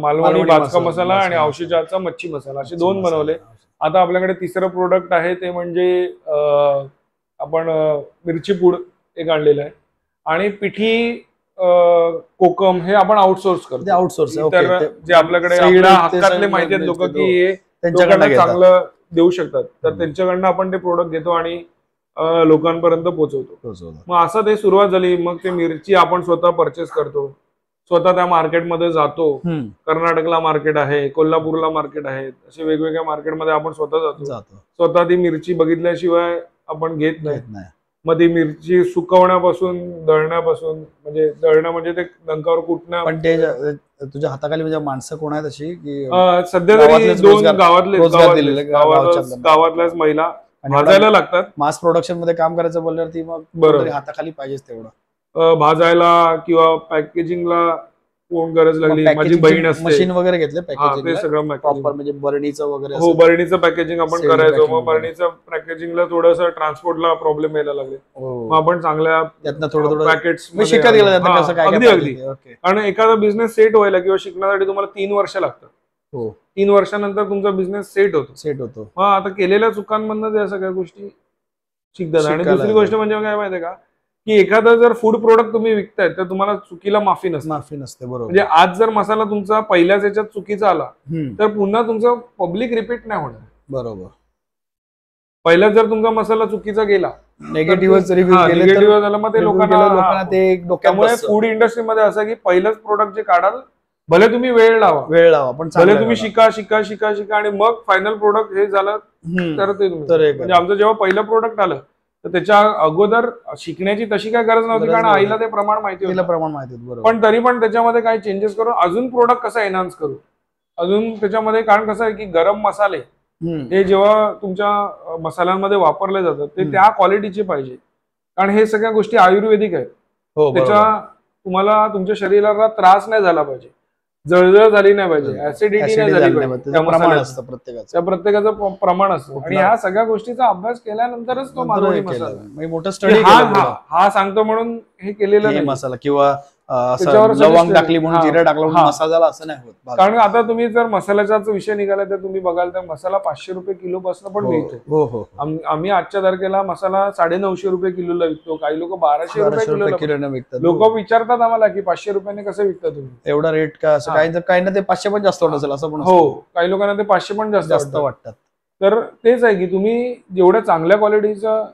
मालवणी भाजका मसाला आणि औशीच्या हातचा मच्छी मसाला असे 2 बनवले. आता आपल्याकडे तिसरं प्रोडक्ट आहे ते म्हणजे आपण मिरची पूड एक आणलेलं आहे आणि पिठी कोकम हे आपण आउटसोर्स करतो. आउटसोर्स तर जे आपल्याकडे आपल्या हक्कातले माहिती आहेत लोक की हे त्यांच्याकडनं चांगलं देऊ शकतात तर त्यांच्याकडनं आपण ते प्रोडक्ट घेतो आणि लोकांपर्यंत पोहोचवतो. मग असं ते सुरुवात झाली. मग ते मिरची आपण स्वतः परचेस करतो, स्वतः त्या मार्केटमध्ये जातो. कर्नाटकला मार्केट आहे, कोल्हापूरला मार्केट आहे, असे वेगवेगळ्या मार्केटमध्ये आपण स्वतः जातो. स्वतः ती मिरची बघितल्याशिवाय आपण घेत नाही. मग ती मिरची सुकवण्यापासून दळण्यापासून म्हणजे दळणं म्हणजे ते डंकावर कुटणं. पण ते तुझ्या हाताखाली म्हणजे माणसं कोण आहेत अशी की सध्या तरी 2 गावातल्याच महिला भाजायला लागतात. मास प्रोडक्शन मध्ये काम करायचं बोलल्यावरती मग बरोबर हाताखाली पाहिजेच तेवढं भाजायला किंवा पॅकेजिंगला कोण गरज लागली. माझी बहीण असते. मशीन वगैरे घेतले ते सगळं प्रॉपर म्हणजे बरणीचं वगैरे. हो, बरणीचं पॅकेजिंग आपण करायचो. मग बरणीचं पॅकेजिंगला थोडंसं ट्रान्सपोर्टला प्रॉब्लेम यायला लागले. मग आपण चांगल्या थोडं पॅकेट्स शिकत गेलं. अगदी कारण एखादा बिझनेस सेट व्हायला किंवा शिकण्यासाठी तुम्हाला 3 वर्ष लागतात. 3 वर्षानंतर तुमचा बिझनेस सेट होतो. मग आता केलेल्या चुकांमधनं त्या सगळ्या गोष्टी शिकतात. आणि दुसरी गोष्ट म्हणजे काय माहितीये का की एखादा जर फूड प्रोडक्ट तुम्ही विकताय तर तुम्हाला चुकीला माफी नसते. बरोबर. म्हणजे आज जर मसाला तुमचा पहिल्याच याच्यात चुकीचा आला तर पुन्हा तुमचं पब्लिक रिपीट नाही होणार. बरोबर. पहिल्याच जर तुमचा मसाला चुकीचा गेला, निगेटिव्ह झाला, मग ते लोकांना त्यामुळे फूड इंडस्ट्रीमध्ये असं की पहिलंच प्रोडक्ट जे काढाल भले तुम्ही वेळ लावा पण भले तुम्ही शिका आणि मग फायनल प्रोडक्ट हे झालं तर ते म्हणजे आमचं जेव्हा पहिलं प्रोडक्ट आलं तर त्याच्या अगोदर शिकण्याची तशी काय गरज नव्हती कारण आईला ते प्रमाण माहिती होतं. पण तरी पण त्याच्यामध्ये काही चेंजेस करून अजून प्रोडक्ट कसा एनहान्स करू अजून त्याच्यामध्ये. कारण कसं आहे की गरम मसाले हे जेव्हा तुमच्या मसाल्यांमध्ये वापरले जातात ते त्या क्वालिटीचे पाहिजे. कारण हे सगळ्या गोष्टी आयुर्वेदिक आहेत. त्याच्या तुम्हाला तुमच्या शरीराला त्रास नाही झाला पाहिजे, जळजळ झाली नाही पाहिजे, ऍसिडिटी नाही झाली पाहिजे. त्या प्रत्येकाचं प्रमाण असतं आणि ह्या सगळ्या गोष्टीचा अभ्यास केल्यानंतरच तो मालवणी मसाला मोठं स्टडी हा सांगतो म्हणून हे केलेलं नाही मसाला किंवा लवंग टाकली म्हणून जिरा टाकला म्हणून मसाला झाला असं नाही होत. कारण आता तुम्ही जर मसाल्याचाच विषय निघाला तर तुम्ही बघाल तर मसाला 500 रुपये किलो पासून पण मिळतो. आम्ही आजच्या तारखेला मसाला 950 रुपये किलोला विकतो. काही लोक 1200 रुपये किलो विकतात. लोक विचारतात आम्हाला की 500 रुपयाने कसं विकता तुम्ही एवढा रेट का असं. काही ना ते 500 पण जास्त वाटत असेल असं पण. हो, काही लोकांना ते 500 पण जास्त वाटतात. तर तेच आहे की तुम्ही जेवढ्या चांगल्या क्वालिटीचं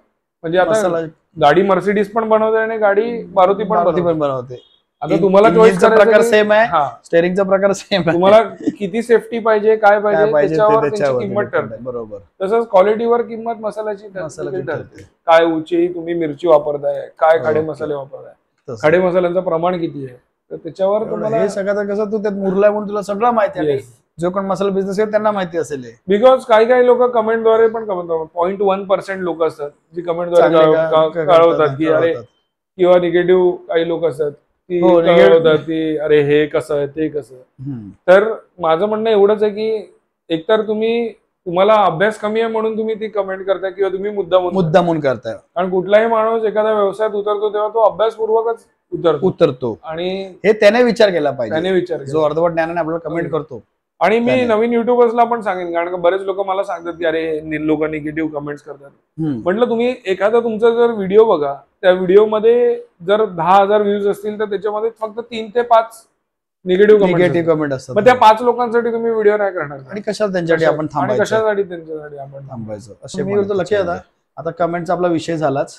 म्हणजे आता गाडी मर्सिडीज पण बनवते आणि गाडी मारुती पण बनवते. आता तुम्हाला चॉईसचा प्रकार सेम आहे, स्टेअरिंगचा प्रकार सेम आहे. तुम्हाला किती सेफ्टी पाहिजे काय पाहिजे त्याच्यावर त्याची किंमत ठरते. बरोबर. तसंच क्वालिटीवर किंमत मसाल्याची ठरते. काय उंची तुम्ही मिरची वापरताय, काय खडे मसाले वापरताय, खडे मसाल्यांचं प्रमाण किती आहे तर त्याच्यावर तुम्हाला हे सगळं कसं तू त्यात मुरलाय म्हणून तुला सगळं माहिती आहे. जो कोण मसाला बिझनेस आहे त्यांना माहिती असेल. बिकॉज काही लोक कमेंटद्वारे पण 0.1% लोक असतात जी कमेंटद्वारे कळवतात की अरे किंवा निगेटिव्ह काही लोक असतात की अरे हे कसं आहे ते कसं. तर माझं म्हणणं एवढंच आहे की एकतर तुम्हाला अभ्यास कमी आहे म्हणून तुम्ही ती कमेंट करताय किंवा तुम्ही मुद्दामून करताय. कारण कुठलाही माणूस एखाद्या व्यवसायात उतरतो तेव्हा तो अभ्यासपूर्वकच उतरतो आणि हे त्याने विचार केला पाहिजे. जो अर्धवट ज्ञानाने आपल्याला कमेंट करतो. आणि मी नवीन युट्यूबर्सला पण सांगेन कारण बरेच लोक मला सांगतात की अरे लोक निगेटिव्ह कमेंट्स करतात. म्हटलं तुम्ही एखादा तुमचा जर व्हिडिओ बघा, त्या व्हिडिओमध्ये जर 10,000 व्ह्यूज असतील तर त्याच्यामध्ये फक्त 3 ते 5 निगेटिव्ह कमेंट असतात. मग त्या 5 लोकांसाठी तुम्ही व्हिडिओ नाही करणार आणि कशासाठी त्यांच्यासाठी आपण थांबायचं असे मी लक्षात. आता कमेंटचा आपला विषय झालाच.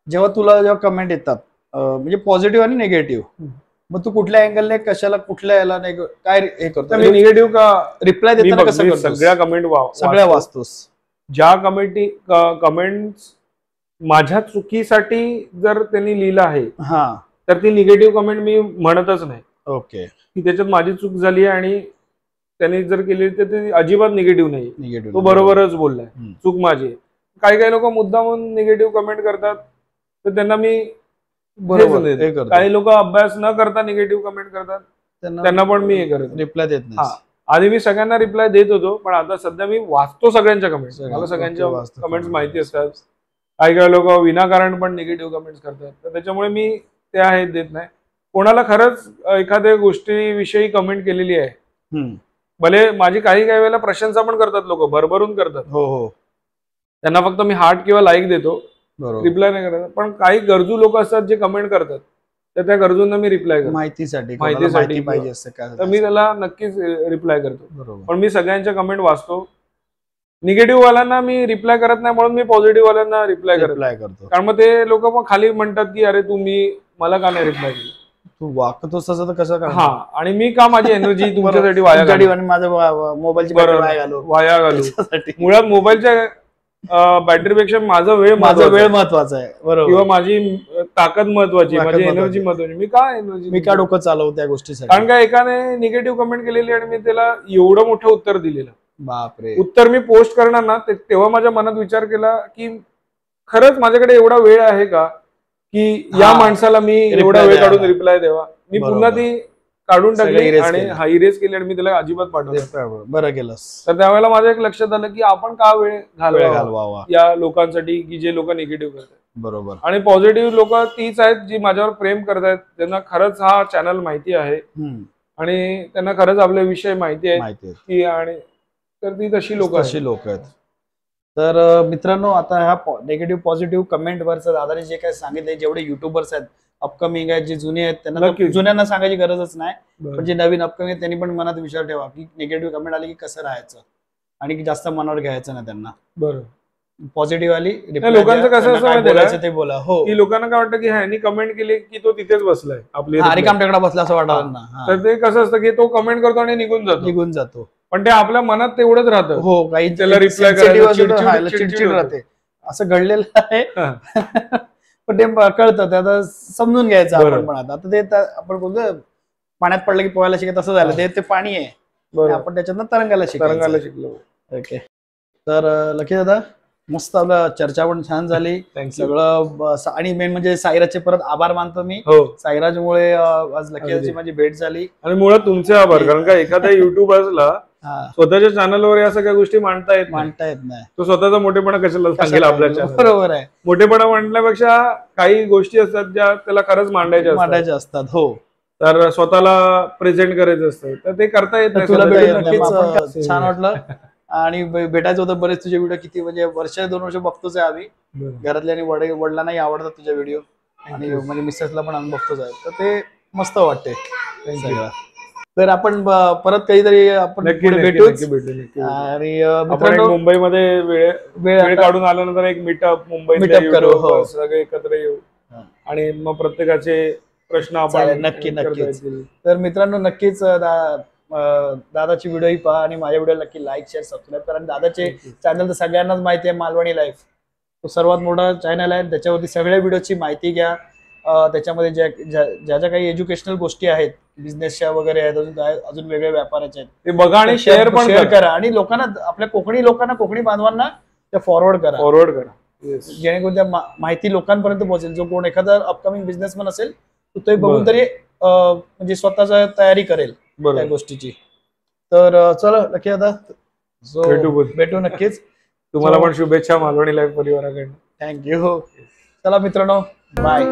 जेव्हा कमेंट येतात म्हणजे पॉझिटिव्ह आणि निगेटिव्ह, मग तू कुठल्या अँगलने कशाला कुठल्या याला काय हे करतो. मी निगेटिव्ह का रिप्लाय देताना कसं करतो? सगळ्या कमेंट सगळ्या वाचतोस. ज्या कमेंट्स माझ्या चुकीसाठी जर त्यांनी लिहिलं आहे तर ती निगेटिव्ह कमेंट मी म्हणतच नाही. ओके. की त्याच्यात माझी चूक झाली आणि त्यांनी जर केली तर ती अजिबात निगेटिव्ह नाही. तो बरोबरच बोललाय, चूक माझी. काही लोक मुद्दामून निगेटिव्ह कमेंट करतात तर त्यांना मी काही लोक अभ्यास न करता निगेटिव्ह कमेंट करतात त्यांना पण मी हे करत रिप्लाय देत नाही. आधी मी सगळ्यांना रिप्लाय देत होतो, पण आता सध्या मी वाचतो सगळ्यांच्या कमेंट्स. मला सगळ्यांच्या कमेंट्स माहिती असतात. काही लोक विनाकारण पण निगेटिव्ह कमेंट्स करतात, तर त्याच्यामुळे मी ते आहेत देत नाही. कोणाला खरंच एखाद्या गोष्टीविषयी कमेंट केलेली आहे, भले माझी काही वेळेला प्रशंसा पण करतात लोक, भरभरून करतात. हो, त्यांना फक्त मी हार्ट किंवा लाईक देतो, रिप्लाय नाही करत. पण काही गरजू लोक असतात जे कमेंट करतात, तर त्या गरजूंना मी रिप्लाय करतो. माहिती पाहिजे असतं तर मी त्याला नक्कीच रिप्लाय करतो. पण मी सगळ्यांच्या कमेंट वाचतो. निगेटिव्ह वाल्यांना मी रिप्लाय करत नाही, म्हणून मी पॉझिटिव्ह वाल्यांना रिप्लाय करतो. कारण मग ते लोक मग खाली म्हणतात की अरे मला का नाही रिप्लाय केलं, तू वागतोस तसं तर कसं. हा, आणि मी का माझी एनर्जी तुमच्यासाठी वाया घालू. मुळात मोबाईलच्या बॅटरीपेक्षा माझा वेळ महत्वाचा आहे, बरोबर, किंवा माझी ताकद महत्वाची, माझी एनर्जी महत्वाची. मी का डोकं चालवू त्या गोष्टीसाठी. कारण का एकाने निगेटिव्ह कमेंट केलेली आणि मी त्याला एवढं मोठं उत्तर दिलेलं. बापरे. उत्तर मी पोस्ट करणार ना, तेव्हा माझ्या मनात विचार केला की खरंच माझ्याकडे एवढा वेळ आहे का की या माणसाला मी एवढा वेळ काढून रिप्लाय द्यावा. मी पुन्हा ती काढून टाकली आणि इरेज केली आणि मी त्याला अजिबात पाठवलं. बरं केलंस. तर त्यावेळेला माझ्या एक लक्षात आलं की आपण का वेळ घालवावा या लोकांसाठी की जे लोक निगेटिव्ह करतात. बरोबर. आणि पॉझिटिव्ह लोक तीच आहेत जी माझ्यावर प्रेम करतायत, त्यांना खरंच हा चॅनल माहिती आहे आणि त्यांना खरंच आपले विषय माहिती आहे की, आणि तर ती तशी लोक आहेत. तर मित्रांनो, आता ह्या निगेटिव्ह पॉझिटिव्ह कमेंट वरचं दादाने जे काय सांगितलंय, जेवढे युट्यूबर्स आहेत अपकमिंग आहेत, जे जुने आहेत, त्यांना जुन्यांना सांगायची गरजच नाही. पण जे नवीन अपकमिंग आहेत त्यांनी पण मनात विचार ठेवा की निगेटिव्ह कमेंट आली की कसं राहायचं आणि जास्त मनावर घ्यायचं नाही त्यांना. बरोबर. पॉझिटिव्ह आली लोकांचं कसं असं ते बोला. हो, की लोकांना काय वाटतं की ह्यानी कमेंट केली की तो तिथेच बसलाय, आपली रिकामटेकडा बसला असं वाटतं ना. तर ते कसं असतं की तो कमेंट करतो आणि निघून जातो, पण ते आपल्या मनात तेवढंच राहतं. हो, काही त्याला रिप्लाय चिडचिड राहते, असं घडलेलं आहे. पण ते कळतं, त्याला समजून घ्यायचं आपण. पण आता ते आपण बोलतो पाण्यात पडलं की पोहायला शिकत, असं झालं. ते पाणी आहे, आपण त्याच्यातनं तरंगायला शिकलो. ओके. तर लकी दादा, मस्त आपला चर्चा पण छान झाली सगळं. आणि मेन म्हणजे साईराजचे परत आभार मानतो मी. साईराजमुळे आज लकी माझी भेट झाली. आणि मुळात तुमचे आभार, कारण का एखाद्या युट्यूबर्सला स्वतःच्या चॅनलवर या सगळ्या गोष्टी मांडता येत नाही. तो स्वतःचा मोठेपणा कशाला सांगेल आपल्या चॅनल. बरोबर आहे. मोठेपणा म्हणण्यापेक्षा काही गोष्टी असतात ज्या त्याला खरंच मांडायच्या असतात. हो, तर स्वतःला प्रेझेंट करायचं असतं, तर ते करता येत नाही. छान वाटलं आणि भेटायचं होतं. बरेच तुझे व्हिडिओ किती म्हणजे 2 वर्ष बघतोच आहे आम्ही. घरातल्या आणि वडिलांनाही आवडतात तुझे व्हिडिओ, आणि म्हणजे मिसेसला पण आम्ही बघतोच आहे. तर ते मस्त वाटते. तर आपण परत काहीतरी आपण भेटूच. आणि मुंबईमध्ये वेळ काढून आल्यानंतर एक मीटअप मुंबईत करू, सगळे एकत्र येऊ आणि मग प्रत्येकाचे प्रश्न आपण नक्की. तर मित्रांनो, नक्कीच दादाची व्हिडिओही पहा आणि माझ्या व्हिडिओ नक्की लाईक, शेअर, सबस्क्राईब करा. दादाचे चॅनल तर सगळ्यांनाच माहिती आहे, मालवणी लाईफ. तो सर्वात मोठा चॅनल आहे, त्याच्यावरती सगळ्या व्हिडिओची माहिती घ्या. त्याच्यामध्ये ज्या काही एज्युकेशनल गोष्टी आहेत, बिझनेसच्या वगैरे आहेत, अजून वेगळ्या व्यापाराच्या आहेत, ते बघा आणि शेअर करा. आणि लोकांना, आपल्या कोकणी बांधवांना त्या फॉरवर्ड करा. जेणेकरून त्या माहिती लोकांपर्यंत पोहोचेल. जो कोण एखादा अपकमिंग बिझनेसमॅन असेल तो बघून तरी म्हणजे स्वतःचा तयारी करेल त्या गोष्टीची. तर चला नक्की आता भेटू नक्कीच. तुम्हाला पण शुभेच्छा मालवणी लाईफ परिवाराकडून. थँक्यू. चला मित्रांनो, बाय.